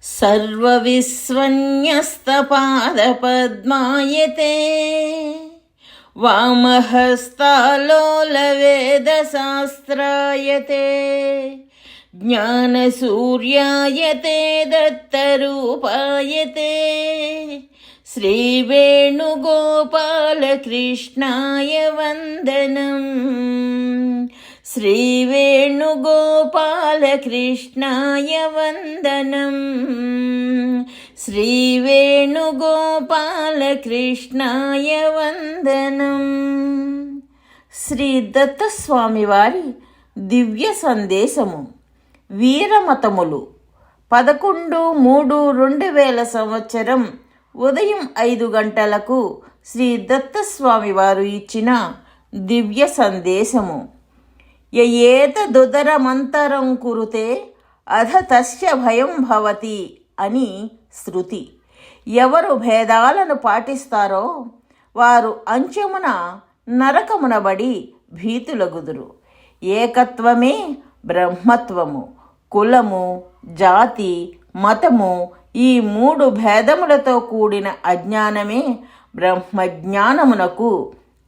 सर्वविस्वन्यस्तपादपद्मायते वामहस्तालोलवेदशास्त्रायते ज्ञानसूर्यायते दत्तरूपायते श्रीवेणुगोपालकृष्णाय वन्दनम् श्रीवेणुगोपालकृष्णाय वन्दनम् श्रीवेणुगोपालकृष्णाय वन्दनम् శ్రీ దత్తస్వామి వారి దివ్య సందేశము. వీరమతములు 11/3/2000 ఉదయం 5 గంటలకు శ్రీ దత్తస్వామి వారు ఇచ్చిన దివ్య సందేశము. యయేతదుదరమంతరం కురుతే అధ తస్య భయం భవతి అని శృతి. ఎవరు భేదాలను పాటిస్తారో వారు అంచెమున నరకమునబడి భీతులగుదురు. ఏకత్వమే బ్రహ్మత్వము. కులము, జాతి, మతము ఈ 3 భేదములతో కూడిన అజ్ఞానమే బ్రహ్మజ్ఞానమునకు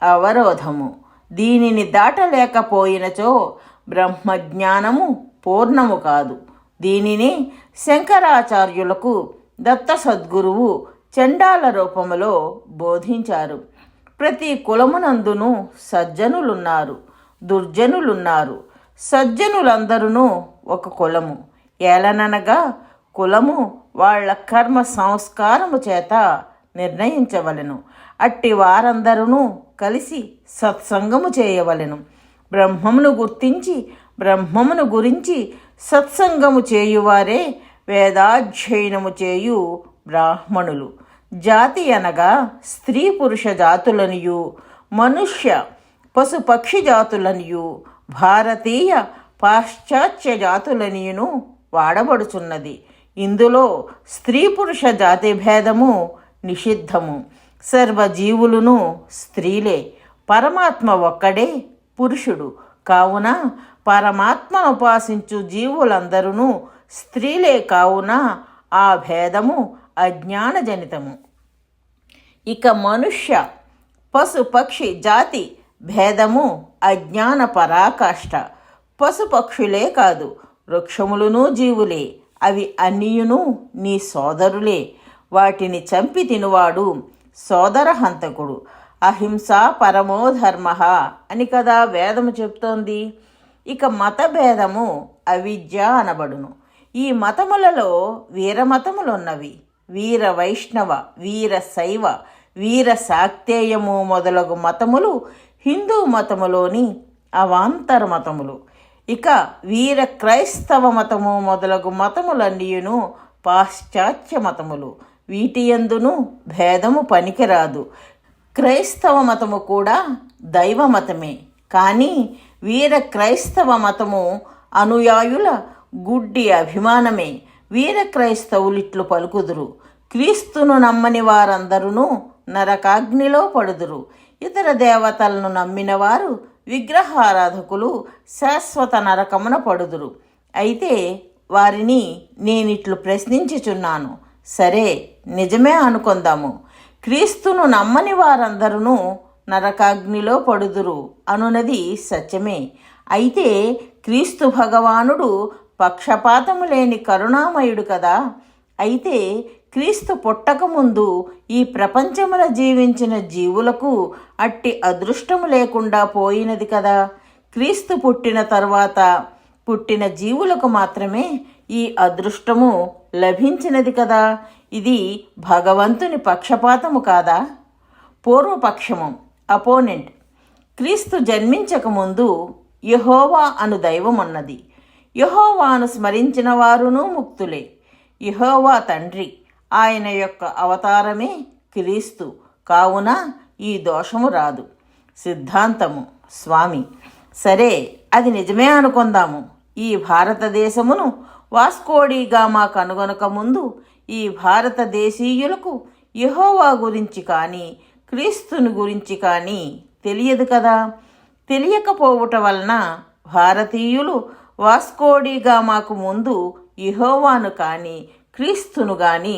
అవరోధము. దీనిని దాటలేకపోయినచో బ్రహ్మజ్ఞానము పూర్ణము కాదు. దీనిని శంకరాచార్యులకు దత్త సద్గురువు చండాల రూపములో బోధించారు. ప్రతి కులమునందును సజ్జనులున్నారు, దుర్జనులున్నారు. సజ్జనులందరూ ఒక కులము. ఏలననగా కులము వాళ్ళ కర్మ సంస్కారము చేత నిర్ణయించవలెను. అట్టి వారందరూ కలిసి సత్సంగము చేయవలెను. బ్రహ్మమును గురించి సత్సంగము చేయువారే వేదాధ్యయనము చేయు బ్రాహ్మణులు. జాతి అనగా స్త్రీ పురుష జాతులనియు, మనుష్య పశు పక్షి జాతులనియు, భారతీయ పాశ్చాత్య జాతులనియును వాడబడుచున్నది. ఇందులో స్త్రీ పురుష జాతి భేదము నిషిద్ధము. సర్వజీవులును స్త్రీలే. పరమాత్మ ఒక్కడే పురుషుడు. కావున పరమాత్మను ఉపాసించు జీవులందరూ స్త్రీలే. కావున ఆ భేదము అజ్ఞానజనితము. ఇక మనుష్య పశు పక్షి జాతి భేదము అజ్ఞాన పరాకాష్ఠ. పశుపక్షులే కాదు, వృక్షములును జీవులే. అవి అన్నియును నీ సోదరులే. వాటిని చంపి తినువాడు సోదరహంతకుడు. అహింస పరమో ధర్మ అని కదా వేదము చెప్తోంది. ఇక మతభేదము అవిద్య అనబడును. ఈ మతములలో వీరమతములున్నవి. వీర వైష్ణవ, వీర శైవ, వీర శాక్తేయము మొదలగు మతములు హిందూ మతములోని అవాంతర మతములు. ఇక వీర క్రైస్తవ మతము మొదలగు మతములన్నీయును పాశ్చాత్య మతములు. వీటియందును భేదము పనికిరాదు. క్రైస్తవ మతము కూడా దైవ మతమే. కానీ వీర క్రైస్తవ మతము అనుయాయుల గుడ్డి అభిమానమే. వీర క్రైస్తవులిట్లు పలుకుదురు: క్రీస్తును నమ్మని వారందరూ నరకాగ్నిలో పడుదురు. ఇతర దేవతలను నమ్మిన వారు, విగ్రహారాధకులు శాశ్వత నరకమున పడుదురు. అయితే వారిని నేనిట్లు ప్రశ్నించుచున్నాను. సరే, నిజమే అనుకొందాము. క్రీస్తును నమ్మని వారందరూ నరకాగ్నిలో పడుదురు అనున్నది సత్యమే. అయితే క్రీస్తు భగవానుడు పక్షపాతము లేని కరుణామయుడు కదా. అయితే క్రీస్తు పుట్టకముందు ఈ ప్రపంచమున జీవించిన జీవులకు అట్టి అదృష్టము లేకుండా పోయినది కదా. క్రీస్తు పుట్టిన తరువాత పుట్టిన జీవులకు మాత్రమే ఈ అదృష్టము లభించినది కదా. ఇది భగవంతుని పక్షపాతము కాదా? పూర్వపక్షము, అపోనెంట్. క్రీస్తు జన్మించకముందు యెహోవా అను దైవమున్నది. యెహోవాను స్మరించిన వారును ముక్తులే. యెహోవా తండ్రి, ఆయన యొక్క అవతారమే క్రీస్తు. కావున ఈ దోషము రాదు. సిద్ధాంతము, స్వామి. సరే, అది నిజమే అనుకుందాము. ఈ భారతదేశమును వాస్కోడిగామా కనుగొనక ముందు ఈ భారతదేశీయులకు యెహోవా గురించి కానీ క్రీస్తుని గురించి కానీ తెలియదు కదా. తెలియకపోవట వలన భారతీయులు వాస్కోడిగామాకు ముందు యెహోవాను కానీ క్రీస్తును గాని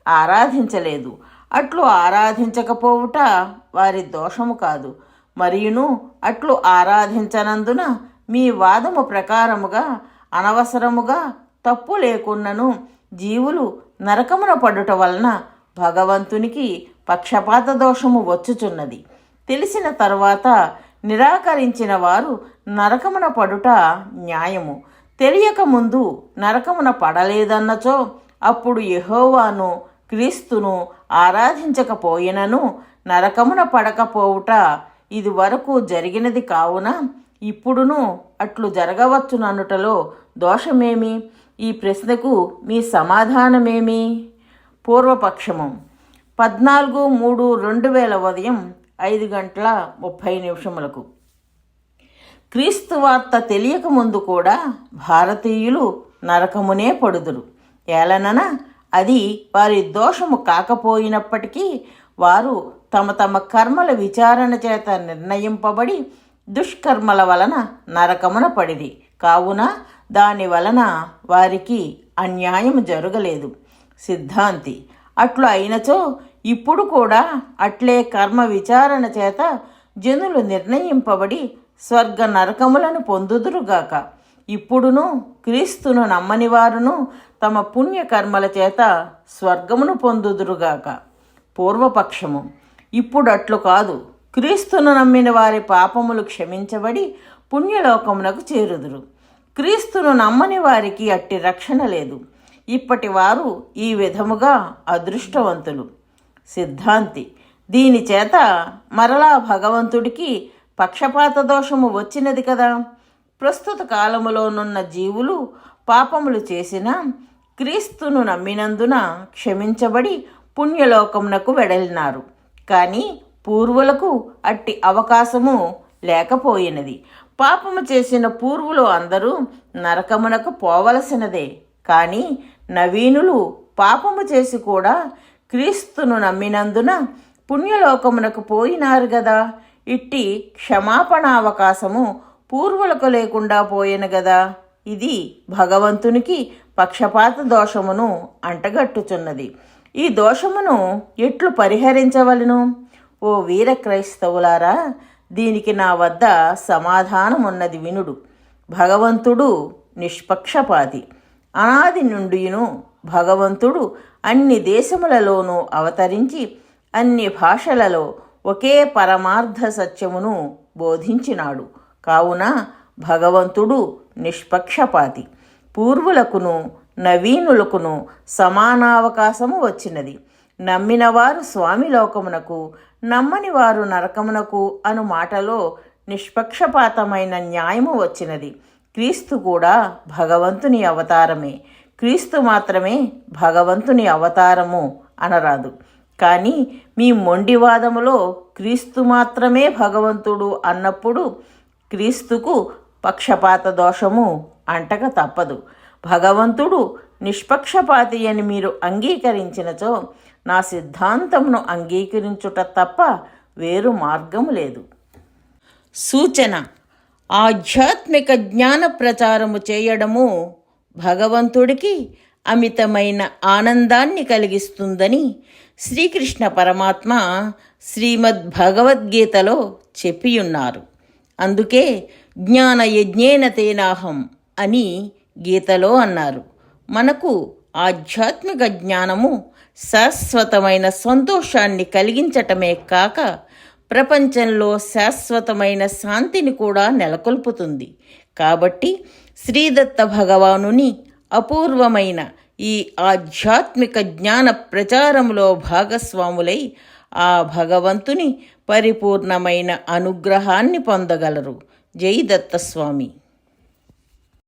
ఆరాధించలేదు. అట్లు ఆరాధించకపోవుట వారి దోషము కాదు. మరియును అట్లు ఆరాధించనందున మీ వాదము ప్రకారముగా అనవసరముగా తప్పు లేకున్నను జీవులు నరకమున పడుట వలన భగవంతునికి పక్షపాత దోషము వచ్చుచున్నది. తెలిసిన తర్వాత నిరాకరించిన వారు నరకమున పడుట న్యాయము. తెలియక ముందు నరకమున పడలేదన్నచో అప్పుడు యెహోవాను క్రీస్తును ఆరాధించకపోయినను నరకమున పడకపోవుట ఇది వరకు జరిగినది కావున ఇప్పుడును అట్లు జరగవచ్చుననుటలో దోషమేమి? ఈ ప్రశ్నకు మీ సమాధానమేమి? పూర్వపక్షము 14/3/2000 ఉదయం 5:30 క్రీస్తు వార్త తెలియకముందు కూడా భారతీయులు నరకమునే పడుదురు. ఏలనన అది వారి దోషము కాకపోయినప్పటికీ వారు తమ తమ కర్మల విచారణ చేత నిర్ణయింపబడి దుష్కర్మల వలన నరకమున పడిరి. కావున దాని వలన వారికి అన్యాయం జరగలేదు. సిద్ధాంతి: అట్లు అయినచో ఇప్పుడు కూడా అట్లే కర్మ విచారణ చేత జనులు నిర్ణయింపబడి స్వర్గ నరకములను పొందుదురుగాక. ఇప్పుడును క్రీస్తును నమ్మని వారును తమ పుణ్యకర్మల చేత స్వర్గమును పొందుదురుగాక. పూర్వపక్షము: ఇప్పుడు అట్లు కాదు. క్రీస్తును నమ్మిన వారి పాపములు క్షమించబడి పుణ్యలోకమునకు చేరుదురు. క్రీస్తును నమ్మని వారికి అట్టి రక్షణ లేదు. ఇప్పటి వారు ఈ విధముగా అదృష్టవంతులు. సిద్ధాంతి: దీని చేత మరలా భగవంతుడికి పక్షపాత దోషము వచ్చినది కదా. ప్రస్తుత కాలములోనున్న జీవులు పాపములు చేసినా క్రీస్తును నమ్మినందున క్షమించబడి పుణ్యలోకమునకు వెడలినారు. కానీ పూర్వులకు అట్టి అవకాశము లేకపోయినది. పాపము చేసిన పూర్వులు అందరూ నరకమునకు పోవలసినదే. కానీ నవీనులు పాపము చేసి కూడా క్రీస్తును నమ్మినందున పుణ్యలోకమునకు పోయినారు గదా. ఇట్టి క్షమాపణ అవకాశము పూర్వులకు లేకుండా పోయెను గదా. ఇది భగవంతునికి పక్షపాత దోషమును అంటగట్టుచున్నది. ఈ దోషమును ఎట్లు పరిహరించవలను? ఓ వీర క్రైస్తవులారా, దీనికి నా వద్ద సమాధానమున్నది వినుడు. భగవంతుడు నిష్పక్షపాతి. అనాది నుండియును భగవంతుడు అన్ని దేశములలోనూ అవతరించి అన్ని భాషలలో ఒకే పరమార్థ సత్యమును బోధించినాడు. కావున భగవంతుడు నిష్పక్షపాతి. పూర్వులకును నవీనులకును సమానావకాశము వచ్చినది. నమ్మినవారు స్వామిలోకమునకు, నమ్మని వారు నరకమునకు అను మాటలో నిష్పక్షపాతమైన న్యాయము వచ్చినది. క్రీస్తు కూడా భగవంతుని అవతారమే. క్రీస్తు మాత్రమే భగవంతుని అవతారము అనరాదు. కానీ మీ మొండివాదములో క్రీస్తు మాత్రమే భగవంతుడు అన్నప్పుడు క్రీస్తుకు పక్షపాత దోషము అంటక తప్పదు. భగవంతుడు నిష్పక్షపాతి అని మీరు అంగీకరించినచో నా సిద్ధాంతమును అంగీకరించుట తప్ప వేరు మార్గము లేదు. సూచన: ఆధ్యాత్మిక జ్ఞాన ప్రచారము చేయడము భగవంతుడికి అమితమైన ఆనందాన్ని కలిగిస్తుందని శ్రీకృష్ణ పరమాత్మ శ్రీమద్ భగవద్గీతలో చెప్పియున్నారు. అందుకే జ్ఞాన యజ్ఞేన తేనాహం అని గీతలో అన్నారు. మనకు ఆధ్యాత్మిక జ్ఞానము శాశ్వతమైన సంతోషాన్ని కలిగించటమే కాక ప్రపంచంలో శాశ్వతమైన శాంతిని కూడా నెలకొల్పుతుంది. కాబట్టి శ్రీదత్త భగవానుని అపూర్వమైన ఈ ఆధ్యాత్మిక జ్ఞాన ప్రచారంలో భాగస్వాములై ఆ భగవంతుని పరిపూర్ణమైన అనుగ్రహాన్ని పొందగలరు. జై దత్తస్వామి.